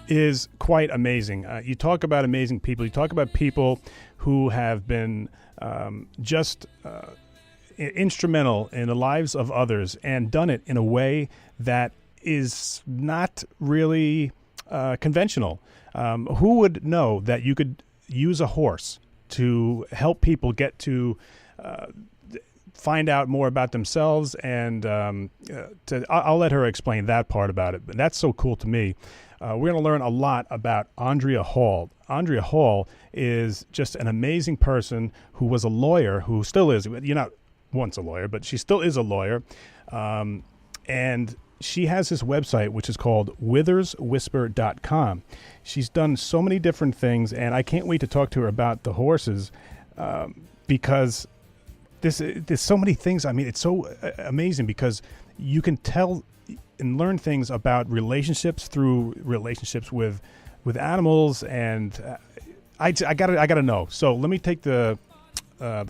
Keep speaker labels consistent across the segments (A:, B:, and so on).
A: is quite amazing. You talk about amazing people. You talk about people who have been just instrumental in the lives of others and done it in a way that is not really conventional. Who would know that you could use a horse to help people get to find out more about themselves? And I'll let her explain that part about it. But that's so cool to me. We're going to learn a lot about Andrea Hall. Andrea Hall is just an amazing person who was a lawyer, who still is. You're not once a lawyer, but she still is a lawyer. And she has this website, which is called witherswhisper.com. She's done so many different things, and I can't wait to talk to her about the horses because there's so many things. I mean, it's so amazing because you can tell and learn things about relationships through relationships with animals, and I gotta know. So let me take the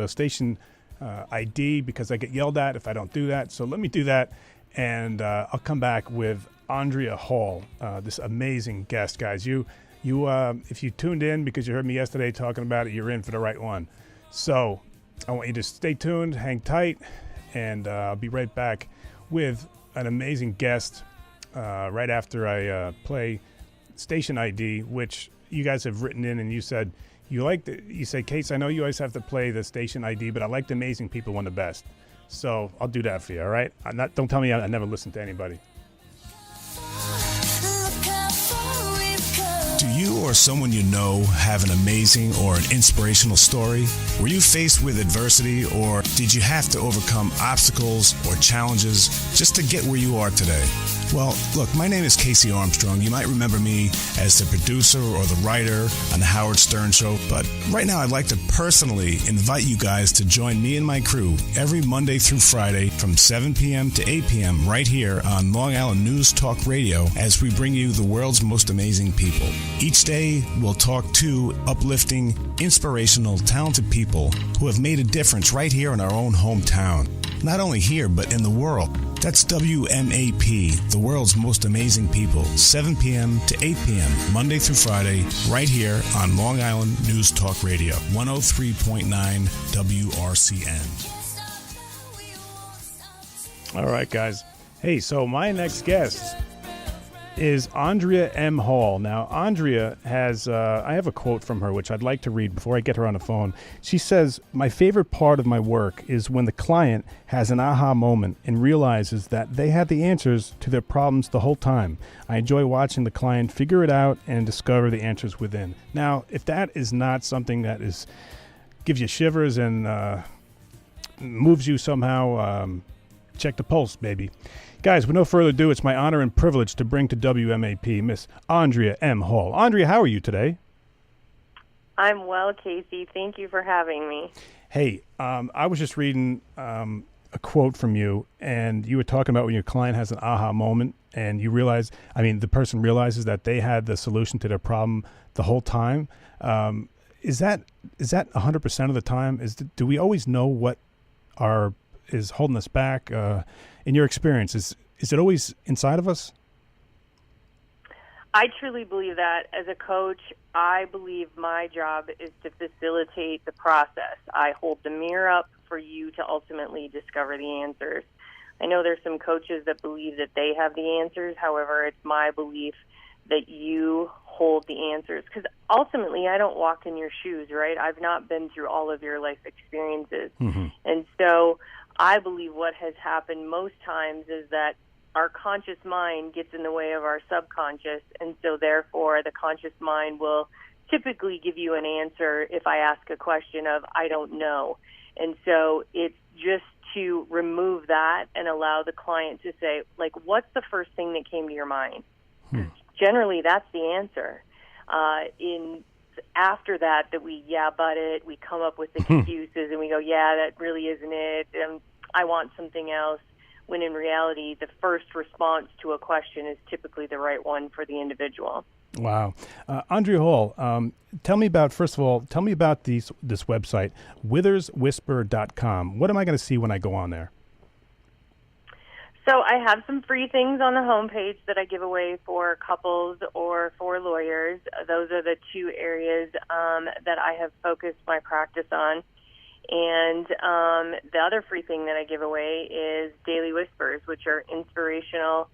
A: station ID because I get yelled at if I don't do that. So let me do that, and I'll come back with Andrea Hall, this amazing guest, guys. You if you tuned in because you heard me yesterday talking about it, you're in for the right one. So I want you to stay tuned, hang tight, and I'll be right back with an amazing guest right after I play Station ID, which you guys have written in, and you said you said, Case, I know you always have to play the Station ID, but I like the amazing people one the best. So I'll do that for you, all right? Don't tell me I never listen to anybody.
B: Do you or someone you know have an amazing or an inspirational story? Were you faced with adversity, or did you have to overcome obstacles or challenges just to get where you are today? Well, look, my name is Casey Armstrong. You might remember me as the producer or the writer on The Howard Stern Show, but right now I'd like to personally invite you guys to join me and my crew every Monday through Friday from 7 p.m. to 8 p.m. right here on Long Island News Talk Radio as we bring you the world's most amazing people. Each day, we'll talk to uplifting, inspirational, talented people who have made a difference right here in our own hometown. Not only here, but in the world. That's WMAP, the world's most amazing people, 7 p.m. to 8 p.m., Monday through Friday, right here on Long Island News Talk Radio, 103.9 WRCN.
A: All right, guys. Hey, so my next guest is Andrea M. Hall. Now, Andrea has, I have a quote from her, which I'd like to read before I get her on the phone. She says, "My favorite part of my work is when the client has an aha moment and realizes that they had the answers to their problems the whole time. I enjoy watching the client figure it out and discover the answers within." Now, if that is not something that gives you shivers and moves you somehow, check the pulse, baby. Guys, with no further ado, it's my honor and privilege to bring to WMAP Miss Andrea M. Hall. Andrea, how are you today?
C: I'm well, Casey. Thank you for having me.
A: Hey, I was just reading a quote from you, and you were talking about when your client has an aha moment, and you realize, the person realizes that they had the solution to their problem the whole time. Is that 100% of the time? Do we always know what is holding us back? In your experience, is it always inside of us?
C: I truly believe that. As a coach, I believe my job is to facilitate the process. I hold the mirror up for you to ultimately discover the answers. I know there's some coaches that believe that they have the answers. However, it's my belief that you hold the answers, because ultimately I don't walk in your shoes, right? I've not been through all of your life experiences. Mm-hmm. And so I believe what has happened most times is that our conscious mind gets in the way of our subconscious, and so therefore the conscious mind will typically give you an answer if I ask a question of, I don't know. And so it's just to remove that and allow the client to say, like, what's the first thing that came to your mind? Generally, that's the answer. After that we but it, we come up with excuses and we go, yeah, that really isn't it, and I want something else, when in reality the first response to a question is typically the right one for the individual.
A: Wow. Andrea Hall, tell me about this website, witherswhisper.com. What am I going to see when I go on there?
C: So I have some free things on the homepage that I give away for couples or for lawyers. Those are the two areas that I have focused my practice on. And the other free thing that I give away is Daily Whispers, which are inspirational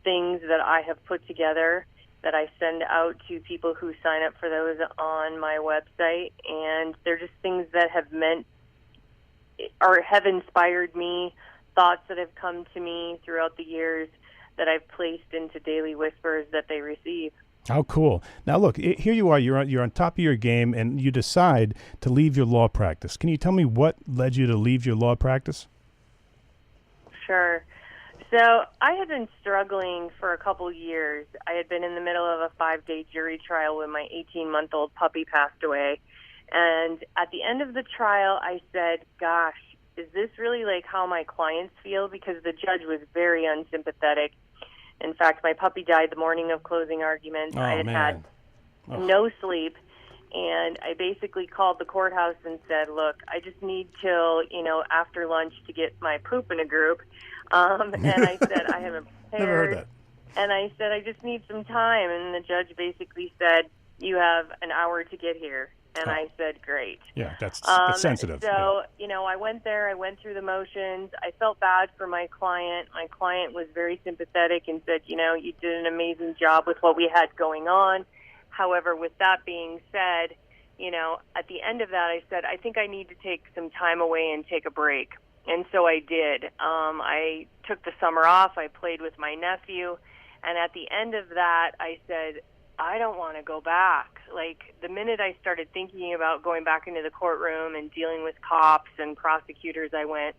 C: things that I have put together that I send out to people who sign up for those on my website. And they're just things that have meant or have inspired me, thoughts that have come to me throughout the years that I've placed into Daily Whispers that they receive.
A: How cool. Now, look, here you are. You're on top of your game, and you decide to leave your law practice. Can you tell me what led you to leave your law practice?
C: Sure. So I had been struggling for a couple years. I had been in the middle of a 5-day jury trial when my 18-month-old puppy passed away. And at the end of the trial, I said, gosh, is this really like how my clients feel? Because the judge was very unsympathetic. In fact, my puppy died the morning of closing arguments. I had no sleep, and I basically called the courthouse and said, look, I just need till, after lunch to get my poop in a group. And I said, I haven't prepared.
A: Never heard that.
C: And I said, I just need some time. And the judge basically said, you have an hour to get here. And I said, great.
A: Yeah, that's sensitive.
C: So, I went there. I went through the motions. I felt bad for my client. My client was very sympathetic and said, you did an amazing job with what we had going on. However, with that being said, at the end of that, I said, I think I need to take some time away and take a break. And so I did. I took the summer off. I played with my nephew. And at the end of that, I said, I don't want to go back. Like, the minute I started thinking about going back into the courtroom and dealing with cops and prosecutors, I went,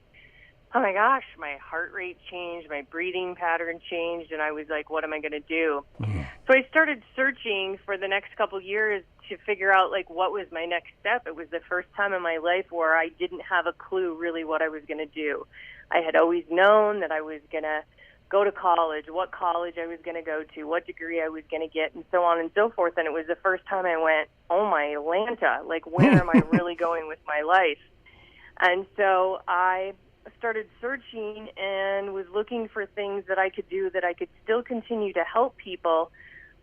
C: oh my gosh, my heart rate changed, my breathing pattern changed, and I was like, what am I going to do? Mm-hmm. So I started searching for the next couple of years to figure out, like, what was my next step. It was the first time in my life where I didn't have a clue really what I was going to do. I had always known that I was going to go to college, what college I was going to go to, what degree I was going to get, and so on and so forth. And it was the first time I went, oh my Lanta, like, where am I really going with my life? And so I started searching and was looking for things that I could do that I could still continue to help people,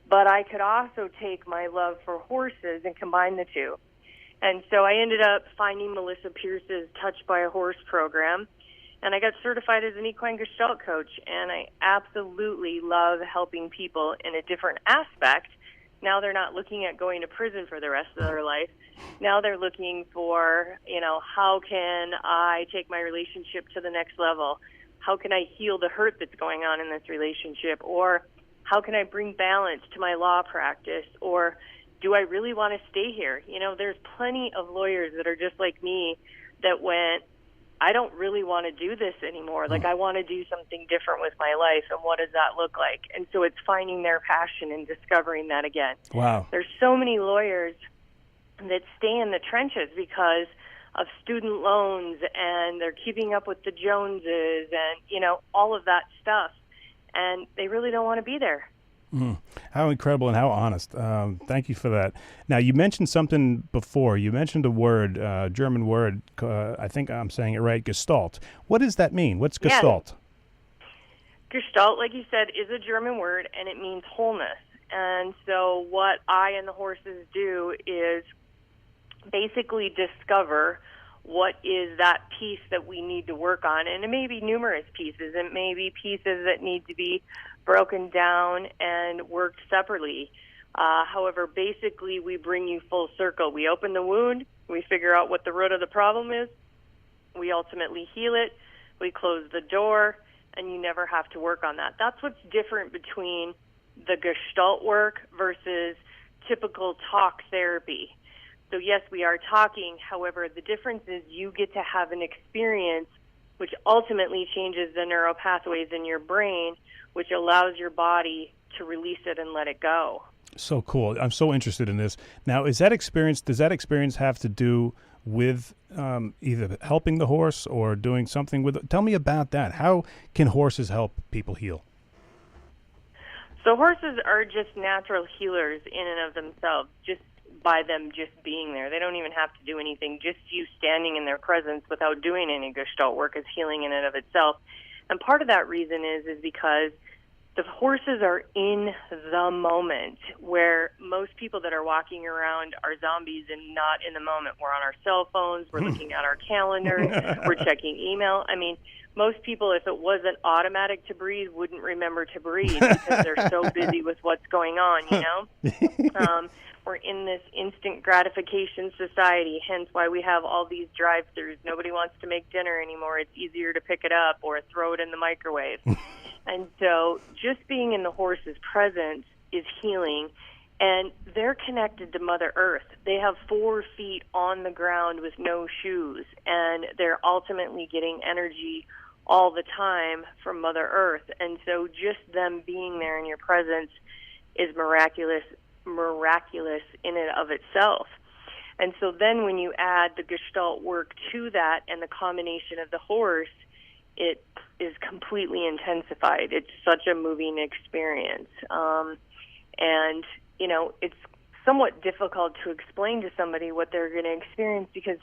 C: but I could also take my love for horses and combine the two. And so I ended up finding Melissa Pierce's Touched by a Horse program, and I got certified as an equine gestalt coach, and I absolutely love helping people in a different aspect. Now they're not looking at going to prison for the rest of their life. Now they're looking for, how can I take my relationship to the next level? How can I heal the hurt that's going on in this relationship? Or how can I bring balance to my law practice? Or do I really want to stay here? There's plenty of lawyers that are just like me that went, I don't really want to do this anymore. Like, I want to do something different with my life, and what does that look like? And so it's finding their passion and discovering that again.
A: Wow.
C: There's so many lawyers that stay in the trenches because of student loans, and they're keeping up with the Joneses and, all of that stuff, and they really don't want to be there.
A: How incredible and how honest. Thank you for that. Now, you mentioned something before. You mentioned a word, German word, I think I'm saying it right, Gestalt. What does that mean? What's Gestalt?
C: Yeah. Gestalt, like you said, is a German word, and it means wholeness. And so what I and the horses do is basically discover what is that piece that we need to work on. And it may be numerous pieces. It may be pieces that need to be broken down and worked separately. However, basically, we bring you full circle. We open the wound. We figure out what the root of the problem is. We ultimately heal it. We close the door, and you never have to work on that. That's what's different between the Gestalt work versus typical talk therapy. So yes, we are talking. However, the difference is you get to have an experience which ultimately changes the neural pathways in your brain, which allows your body to release it and let it go.
A: So cool. I'm so interested in this. Now, does that experience have to do with either helping the horse or doing something with it? Tell me about that. How can horses help people heal?
C: So horses are just natural healers in and of themselves, just by them just being there. They don't even have to do anything. Just you standing in their presence without doing any Gestalt work is healing in and of itself. And part of that reason is because the horses are in the moment, where most people that are walking around are zombies and not in the moment. We're on our cell phones, we're looking at our calendars, we're checking email. I mean, most people, if it wasn't automatic to breathe, wouldn't remember to breathe because they're so busy with what's going on, you know? We're in this instant gratification society, hence why we have all these drive-thrus. Nobody wants to make dinner anymore. It's easier to pick it up or throw it in the microwave. And so just being in the horse's presence is healing, and they're connected to Mother Earth. They have 4 feet on the ground with no shoes, and they're ultimately getting energy all the time from Mother Earth. And so just them being there in your presence is miraculous in and of itself. And so then when you add the Gestalt work to that and the combination of the horse, it is completely intensified. It's such a moving experience. And, you know, it's somewhat difficult to explain to somebody what they're going to experience because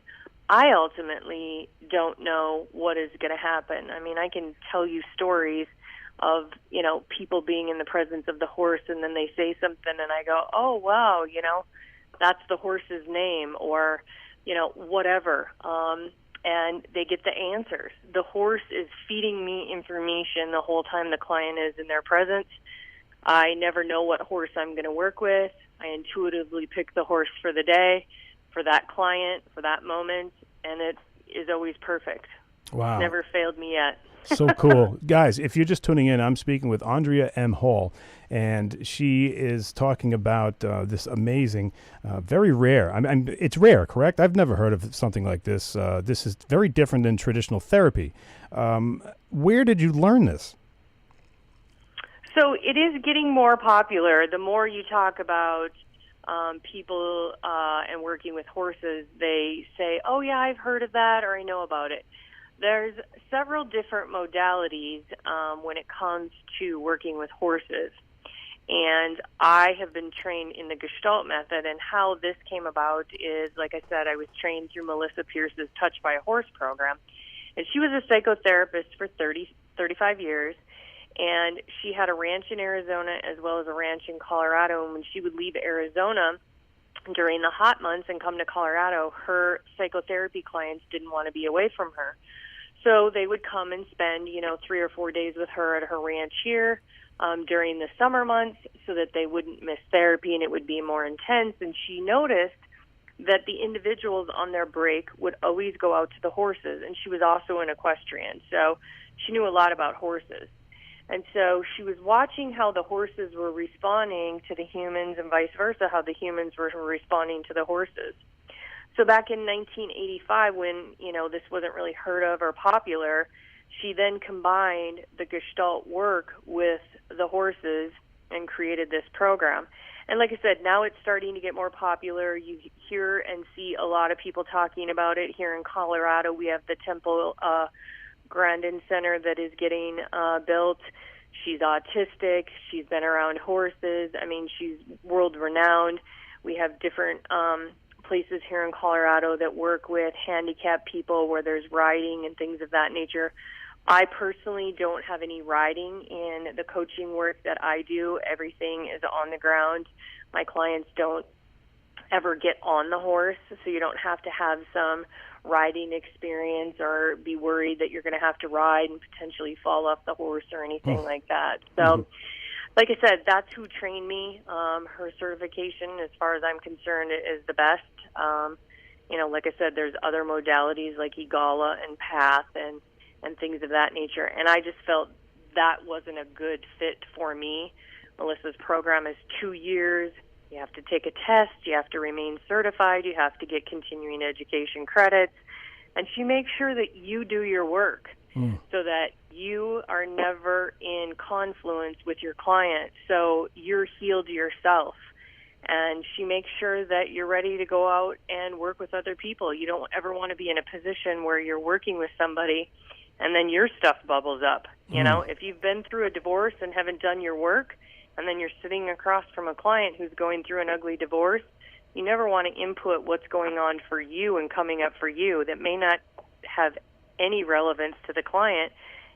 C: I ultimately don't know what is going to happen. I mean, I can tell you stories of, you know, people being in the presence of the horse and then they say something and I go, oh, wow, you know, that's the horse's name or, you know, whatever. And they get the answers. The horse is feeding me information the whole time the client is in their presence. I never know what horse I'm going to work with. I intuitively pick the horse for the day, for that client, for that moment, and it is always perfect.
A: Wow.
C: It's never failed me yet.
A: So cool. Guys, if you're just tuning in, I'm speaking with Andrea M. Hall, and she is talking about this amazing, very rare. I mean, it's rare, correct? I've never heard of something like this. This is very different than traditional therapy. Where did you learn this?
C: So it is getting more popular. The more you talk about people and working with horses, they say, oh, yeah, I've heard of that or I know about it. There's several different modalities when it comes to working with horses. And I have been trained in the Gestalt method, and how this came about is, like I said, I was trained through Melissa Pierce's Touch by a Horse program. And she was a psychotherapist for 35 years, and she had a ranch in Arizona as well as a ranch in Colorado. And when she would leave Arizona during the hot months and come to Colorado, her psychotherapy clients didn't want to be away from her. So they would come and spend, 3 or 4 days with her at her ranch here during the summer months so that they wouldn't miss therapy and it would be more intense. And she noticed that the individuals on their break would always go out to the horses. And she was also an equestrian, so she knew a lot about horses. And so she was watching how the horses were responding to the humans and vice versa, how the humans were responding to the horses. So back in 1985, when, this wasn't really heard of or popular, she then combined the Gestalt work with the horses and created this program. And like I said, now it's starting to get more popular. You hear and see a lot of people talking about it. Here in Colorado, we have the Temple Grandin Center that is getting built. She's autistic. She's been around horses. I mean, she's world-renowned. We have different places here in Colorado that work with handicapped people where there's riding and things of that nature. I personally don't have any riding in the coaching work that I do. Everything is on the ground. My clients don't ever get on the horse, so you don't have to have some riding experience or be worried that you're going to have to ride and potentially fall off the horse or anything like that. So, like I said, that's who trained me. Her certification, as far as I'm concerned, is the best. Like I said, there's other modalities like Egala and PATH and things of that nature. And I just felt that wasn't a good fit for me. Melissa's program is 2 years. You have to take a test. You have to remain certified. You have to get continuing education credits. And she makes sure that you do your work so that you are never in confluence with your client. So you're healed yourself. And she makes sure that you're ready to go out and work with other people. You don't ever want to be in a position where you're working with somebody and then your stuff bubbles up. If you've been through a divorce and haven't done your work, and then you're sitting across from a client who's going through an ugly divorce, you never want to input what's going on for you and coming up for you that may not have any relevance to the client.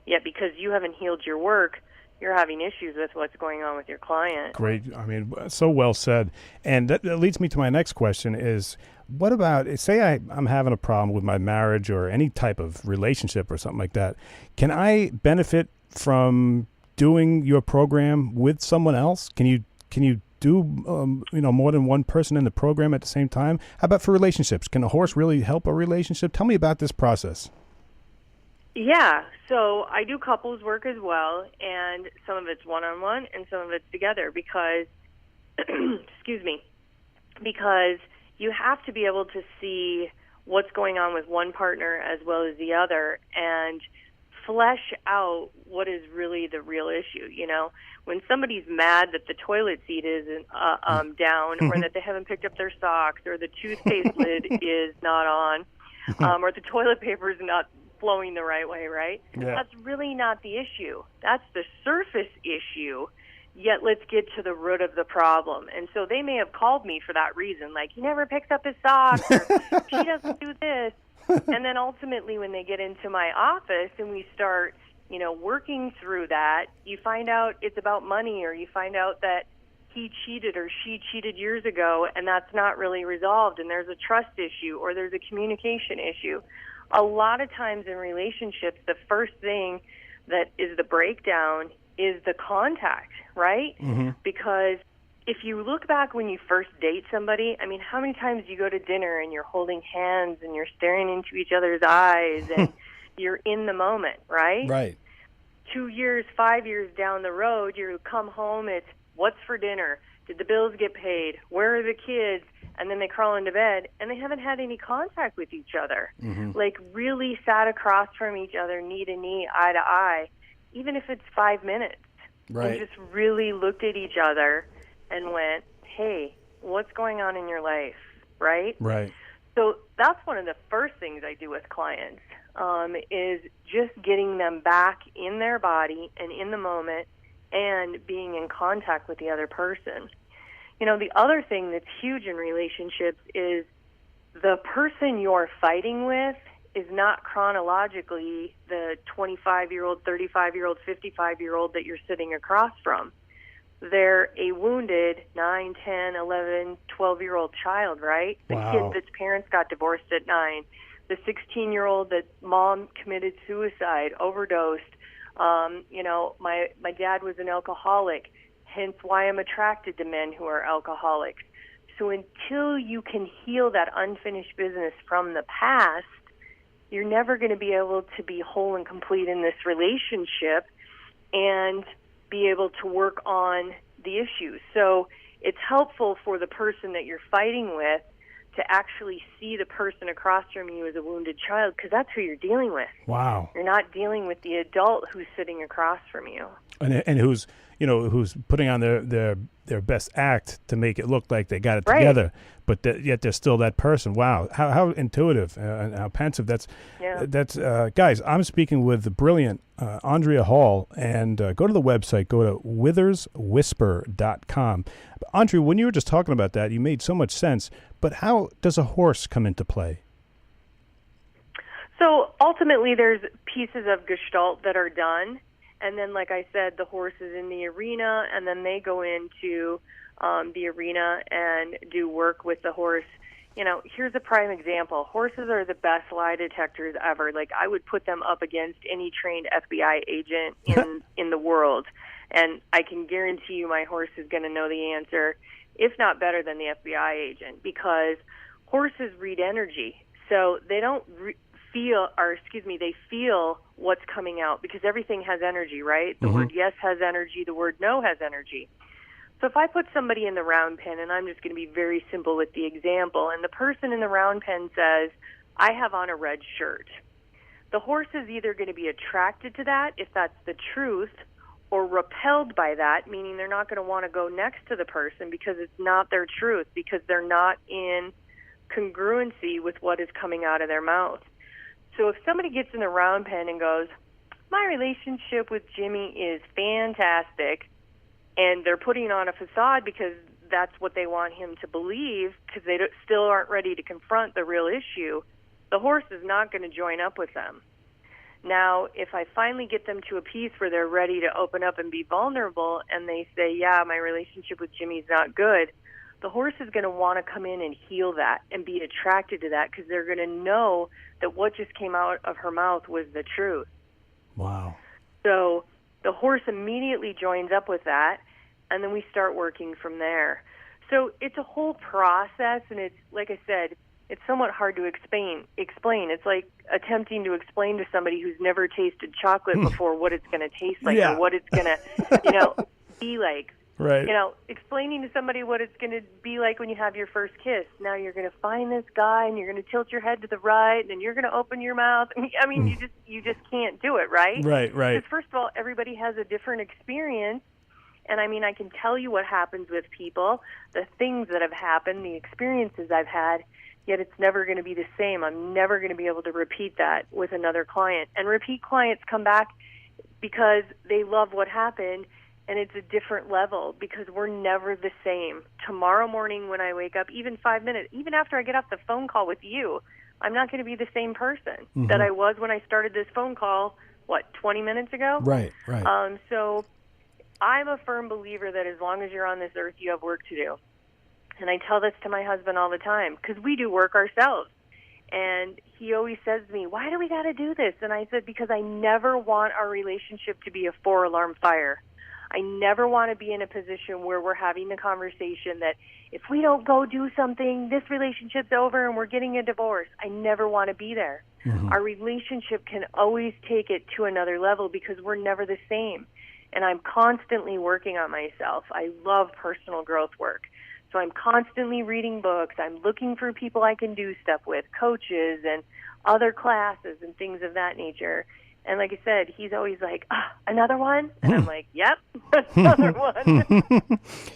C: Yet because you haven't healed your work, you're having issues with what's going on with your client.
A: Great. I mean, so well said. And that leads me to my next question is, what about, say I'm having a problem with my marriage or any type of relationship or something like that. Can I benefit from doing your program with someone else? Can you do more than one person in the program at the same time? How about for relationships? Can a horse really help a relationship? Tell me about this process.
C: Yeah, so I do couples work as well, and some of it's one-on-one and some of it's together because, excuse me, because you have to be able to see what's going on with one partner as well as the other and flesh out what is really the real issue. You know, when somebody's mad that the toilet seat isn't down or that they haven't picked up their socks or the toothpaste lid is not on or the toilet paper is not flowing the right way, right?
A: Yeah.
C: That's really not the issue. That's the surface issue, yet let's get to the root of the problem. And so they may have called me for that reason, like, he never picks up his socks, or she doesn't do this. And then ultimately when they get into my office and we start, working through that, you find out it's about money, or you find out that he cheated or she cheated years ago, and that's not really resolved, and there's a trust issue or there's a communication issue. A lot of times in relationships, the first thing that is the breakdown is the contact, right?
A: Mm-hmm.
C: Because if you look back when you first date somebody, I mean, how many times do you go to dinner and you're holding hands and you're staring into each other's eyes and you're in the moment, right?
A: Right.
C: 2 years, 5 years down the road, you come home, it's what's for dinner? Did the bills get paid? Where are the kids? And then they crawl into bed, and they haven't had any contact with each other.
A: Mm-hmm.
C: Like, really sat across from each other, knee to knee, eye to eye, even if it's 5 minutes.
A: Right.
C: And just really looked at each other and went, hey, what's going on in your life, right?
A: Right.
C: So that's one of the first things I do with clients, is just getting them back in their body and in the moment and being in contact with the other person. The other thing that's huge in relationships is the person you're fighting with is not chronologically the 25-year-old, 35-year-old, 55-year-old that you're sitting across from. They're a wounded 9, 10, 11, 12-year-old child, right? The
A: Wow.
C: kid that's parents got divorced at 9. The 16-year-old that mom committed suicide, overdosed. My dad was an alcoholic. Hence why I'm attracted to men who are alcoholics. So until you can heal that unfinished business from the past, you're never going to be able to be whole and complete in this relationship and be able to work on the issues. So it's helpful for the person that you're fighting with to actually see the person across from you as a wounded child, because that's who you're dealing with.
A: Wow.
C: You're not dealing with the adult who's sitting across from you.
A: And who's putting on their best act to make it look like they got it
C: Right.
A: together, but yet they're still that person. Wow, how intuitive and how pensive. That's guys. I'm speaking with the brilliant Andrea Hall, and go to the website. Go to witherswhisper.com. Andrea, when you were just talking about that, you made so much sense. But how does a horse come into play?
C: So ultimately, there's pieces of Gestalt that are done. And then, like I said, the horse is in the arena, and then they go into the arena and do work with the horse. Here's a prime example. Horses are the best lie detectors ever. Like, I would put them up against any trained FBI agent in the world. And I can guarantee you my horse is going to know the answer, if not better than the FBI agent, because horses read energy. So they don't they feel what's coming out, because everything has energy, right? The word yes has energy, the word no has energy. So if I put somebody in the round pen, and I'm just going to be very simple with the example, and the person in the round pen says, I have on a red shirt, the horse is either going to be attracted to that, if that's the truth, or repelled by that, meaning they're not going to want to go next to the person because it's not their truth, because they're not in congruency with what is coming out of their mouth. So if somebody gets in the round pen and goes, my relationship with Jimmy is fantastic, and they're putting on a facade because that's what they want him to believe, because they still aren't ready to confront the real issue, the horse is not going to join up with them. Now, if I finally get them to a piece where they're ready to open up and be vulnerable, and they say, yeah, my relationship with Jimmy's not good, the horse is going to want to come in and heal that and be attracted to that, because they're going to know that what just came out of her mouth was the truth.
A: Wow.
C: So the horse immediately joins up with that, and then we start working from there. So it's a whole process, and it's, like I said, it's somewhat hard to explain. It's like attempting to explain to somebody who's never tasted chocolate before what it's going to taste like, or what it's going to, be like.
A: Right.
C: Explaining to somebody what it's going to be like when you have your first kiss. Now you're going to find this guy, and you're going to tilt your head to the right, and you're going to open your mouth. I mean, you just can't do it, right?
A: Right.
C: Because first of all, everybody has a different experience. And I mean, I can tell you what happens with people, the things that have happened, the experiences I've had, yet it's never going to be the same. I'm never going to be able to repeat that with another client. And repeat clients come back because they love what happened, and it's a different level, because we're never the same. Tomorrow morning when I wake up, even 5 minutes, even after I get off the phone call with you, I'm not going to be the same person that I was when I started this phone call, 20 minutes ago?
A: Right.
C: So I'm a firm believer that as long as you're on this earth, you have work to do. And I tell this to my husband all the time, because we do work ourselves. And he always says to me, why do we got to do this? And I said, because I never want our relationship to be a 4-alarm fire. I never want to be in a position where we're having the conversation that if we don't go do something, this relationship's over and we're getting a divorce. I never want to be there. Our relationship can always take it to another level, because we're never the same. And I'm constantly working on myself. I love personal growth work. So I'm constantly reading books. I'm looking for people I can do stuff with, coaches and other classes and things of that nature. And like I said, he's always like, another one? And I'm like, yep, another one.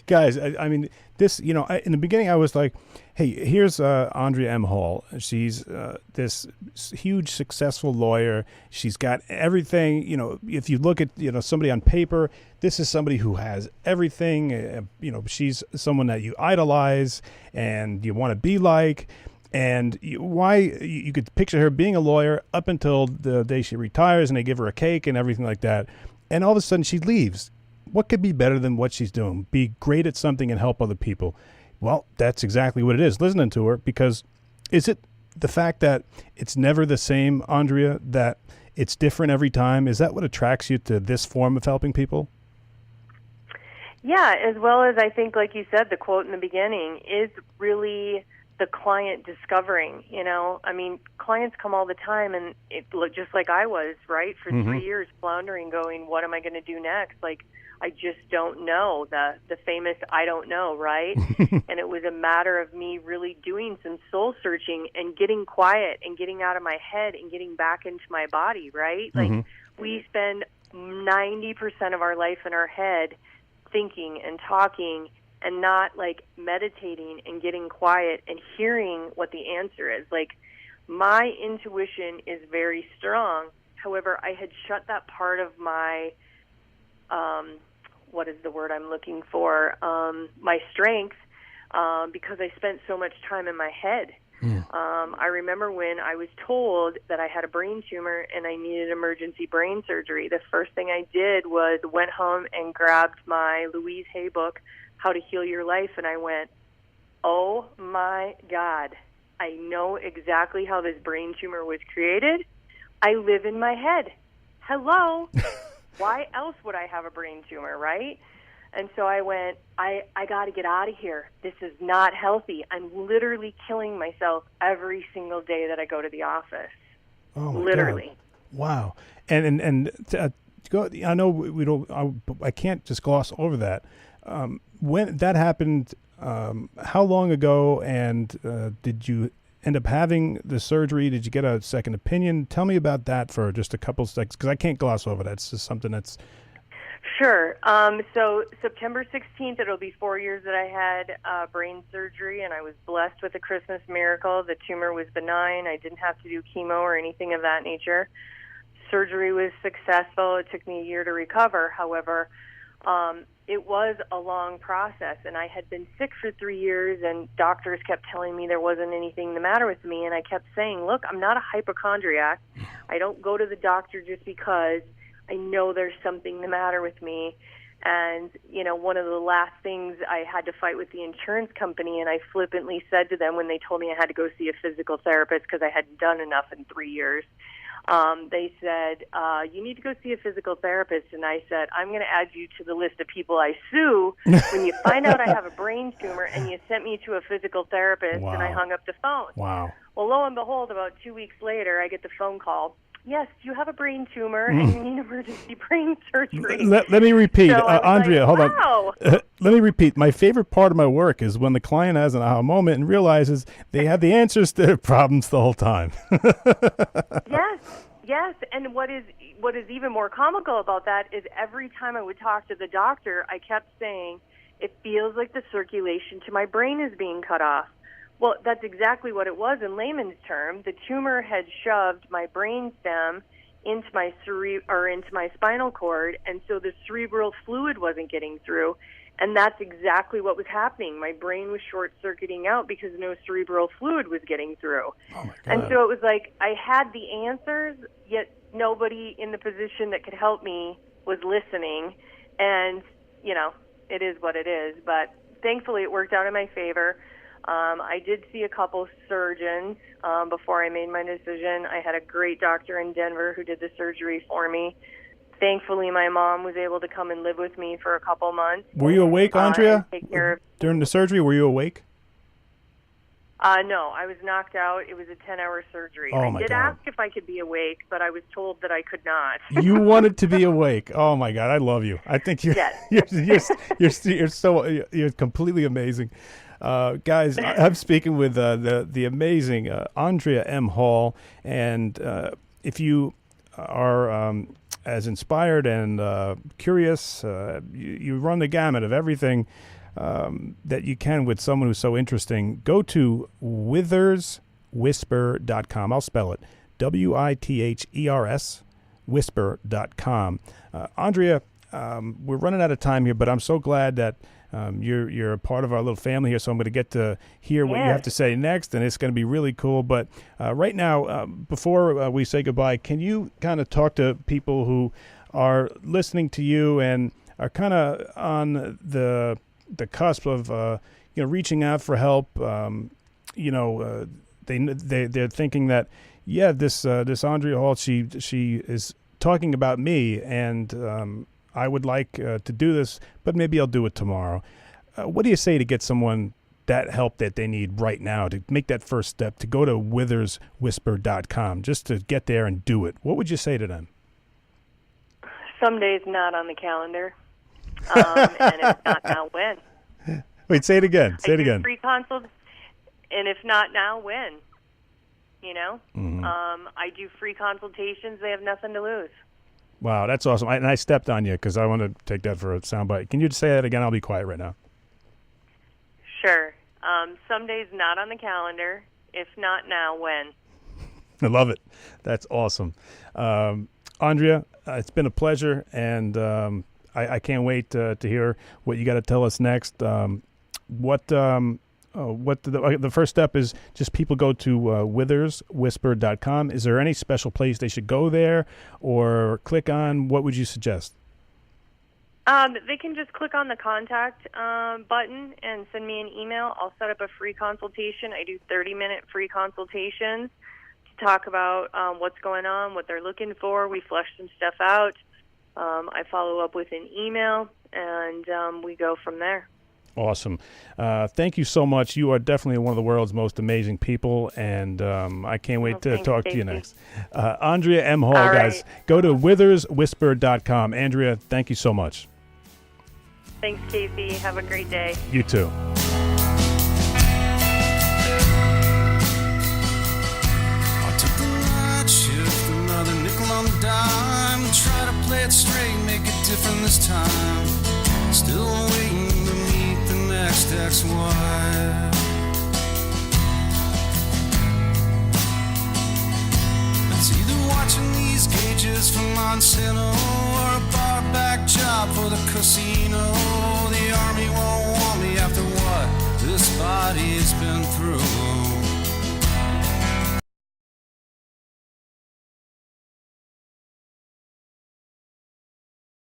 A: Guys, I mean, this, in the beginning I was like, hey, here's Andrea M. Hall. She's this huge, successful lawyer. She's got everything. If you look at, somebody on paper, this is somebody who has everything. She's someone that you idolize and you want to be like. And you could picture her being a lawyer up until the day she retires, and they give her a cake and everything like that. And all of a sudden she leaves. What could be better than what she's doing? Be great at something and help other people. Well, that's exactly what it is, listening to her, because is it the fact that it's never the same, Andrea, that it's different every time? Is that what attracts you to this form of helping people?
C: Yeah, as well as I think, like you said, the quote in the beginning is really the client discovering, I mean, clients come all the time, and it looked just like I was, right? For 3 years floundering, going, what am I going to do next? Like, I just don't know, the famous I don't know, right? And it was a matter of me really doing some soul searching and getting quiet and getting out of my head and getting back into my body, right? Like, we spend 90% of our life in our head thinking and talking, and not like meditating and getting quiet and hearing what the answer is. Like, my intuition is very strong. However, I had shut that part of my, what is the word I'm looking for? My strength, because I spent so much time in my head. I remember when I was told that I had a brain tumor and I needed emergency brain surgery. The first thing I did was went home and grabbed my Louise Hay book, How to Heal Your Life, and I went, oh my God, I know exactly how this brain tumor was created. I live in my head. Hello. Why else would I have a brain tumor, right? And so I went, I got to get out of here. This is not healthy. I'm literally killing myself every single day that I go to the office.
A: Oh my
C: literally.
A: God. Wow. And I know we don't. I can't just gloss over that. When that happened, how long ago? And did you end up having the surgery? Did you get a second opinion? Tell me about that for just a couple seconds, because I can't gloss over that. It's just something that's.
C: Sure. So September 16th, it'll be 4 years that I had brain surgery, and I was blessed with a Christmas miracle. The tumor was benign. I didn't have to do chemo or anything of that nature. Surgery was successful. It took me a year to recover. However, it was a long process, and I had been sick for 3 years, and doctors kept telling me there wasn't anything the matter with me, and I kept saying, look, I'm not a hypochondriac. I don't go to the doctor just because I know there's something the matter with me. And, you know, one of the last things I had to fight with the insurance company, and I flippantly said to them when they told me I had to go see a physical therapist because I hadn't done enough in 3 years, they said, you need to go see a physical therapist. And I said, I'm going to add you to the list of people I sue when you find out I have a brain tumor and you sent me to a physical therapist.
A: Wow.
C: And I hung up the phone.
A: Wow.
C: Well, lo and behold, about 2 weeks later, I get the phone call. Yes, you have a brain tumor and you need emergency brain surgery.
A: Let me repeat.
C: So
A: Andrea, hold
C: wow.
A: on. Let me repeat. My favorite part of my work is when the client has an aha moment and realizes they have the answers to their problems the whole time.
C: Yes. And what is even more comical about that is every time I would talk to the doctor, I kept saying, it feels like the circulation to my brain is being cut off. Well, that's exactly what it was in layman's term. The tumor had shoved my brain stem into my into my spinal cord, and so the cerebral fluid wasn't getting through. And that's exactly what was happening. My brain was short-circuiting out because no cerebral fluid was getting through.
A: Oh my God.
C: And so it was like I had the answers, yet nobody in the position that could help me was listening. And, you know, it is what it is. But thankfully it worked out in my favor. I did see a couple surgeons before I made my decision. I had a great doctor in Denver who did the surgery for me. Thankfully, my mom was able to come and live with me for a couple months.
A: Were you awake, Andrea?
C: Take care of...
A: During the surgery, were you awake?
C: No, I was knocked out. It was a 10-hour surgery.
A: Oh, my
C: I did
A: God.
C: ask if I could be awake, but I was told that I could not.
A: You wanted to be awake. Oh my God, I love you. I think you're completely amazing. Guys, I'm speaking with the amazing Andrea M. Hall, and if you are as inspired and curious, you run the gamut of everything that you can with someone who's so interesting. Go to witherswhisper.com. I'll spell it WITHERS whisper.com. Andrea, we're running out of time here, but I'm so glad that you're a part of our little family here, so I'm going to get to hear what you have to say next, and it's going to be really cool. But right now, before we say goodbye, can you kind of talk to people who are listening to you and are kind of on the cusp of reaching out for help? They're thinking that this Andrea Hall, she is talking about me, and I would like to do this, but maybe I'll do it tomorrow. What do you say to get someone that help that they need right now, to make that first step, to go to witherswhisper.com, just to get there and do it? What would you say to them?
C: Someday's not on the calendar, and if not now, when?
A: Wait, say it again. Say it again.
C: Free consult, and if not now, when? You know?
A: Mm-hmm.
C: I do free consultations. They have nothing to lose.
A: Wow, that's awesome. And I stepped on you because I want to take that for a soundbite. Can you say that again? I'll be quiet right now.
C: Sure. Someday's not on the calendar. If not now, when?
A: I love it. That's awesome. Andrea, it's been a pleasure, and I can't wait to hear what you got to tell us next. The first step is just people go to witherswhisper.com. Is there any special place they should go there or click on? What would you suggest?
C: They can just click on the contact button and send me an email. I'll set up a free consultation. I do 30-minute free consultations to talk about what's going on, what they're looking for. We flesh some stuff out. I follow up with an email, and we go from there.
A: Awesome. Thank you so much. You are definitely one of the world's most amazing people, and I can't wait to talk to you next. Andrea M. Hall, guys. Go to witherswhisper.com. Andrea, thank you so much.
C: Thanks, Casey. Have a great day.
A: You too.
D: I took the night shift, another nickel on the dime. Try to play it straight, make it different this time. Still waiting to meet the next ex-wife. It's either watching these gauges from Monsanto or a bar back job for the cussy